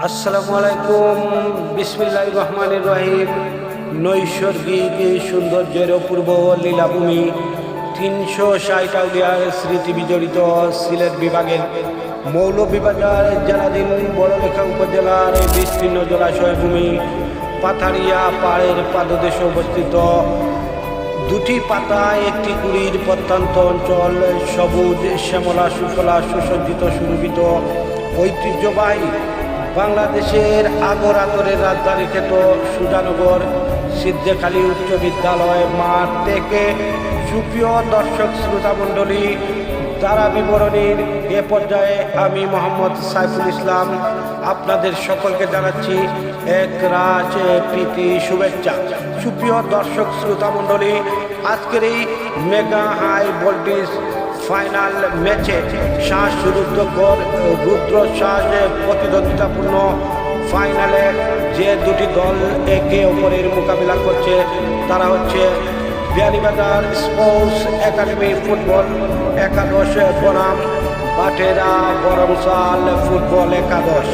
আসসালামু আলাইকুম। বিসমিল্লাহির রহমানির রহিম। নৈসর্গিক এই সৌন্দর্যের অপূর্ব লীলাভূমি ৩৬০ আউলিয়ার স্মৃতি বিজড়িত সিলেট বিভাগের মৌলভীবাজার জেলাধীন বড়লেখা উপজেলার বিস্তীর্ণ জলাশয় ভূমি পাথারিয়া পাহাড়ের পাদদেশে অবস্থিত। দুটি পাতায় একটি কুড়ির প্রত্যন্ত অঞ্চল, সবুজ শ্যামলা সুফলা সুসজ্জিত সুরভিত ঐতিহ্যবাহী বাংলাদেশের আগরের রাজধানী খ্যাত সুজানগর সিদ্ধেখালী উচ্চ বিদ্যালয় মাঠ থেকে সুপ্রিয় দর্শক শ্রোতা মণ্ডলী, দ্বারা বিবরণীর এ পর্যায়ে আমি মোহাম্মদ সাইফুল ইসলাম আপনাদের সকলকে জানাচ্ছি এক রাজ প্রীতি শুভেচ্ছা। সুপ্রিয় দর্শক শ্রোতা মণ্ডলী, আজকের এই মেগা হাই ভোল্টেজ ফাইনাল ম্যাচে শ্বাসরুদ্ধকর রুদ্রশ্বাস প্রতিদ্বন্দ্বিতাপূর্ণ ফাইনালে যে দুটি দল একে অপরের মোকাবিলা করছে তারা হচ্ছে বিয়ানীবাজার স্পোর্টস একাডেমি ফুটবল একাদশ বনাম বাটেরা বরমসাল ফুটবল একাদশ।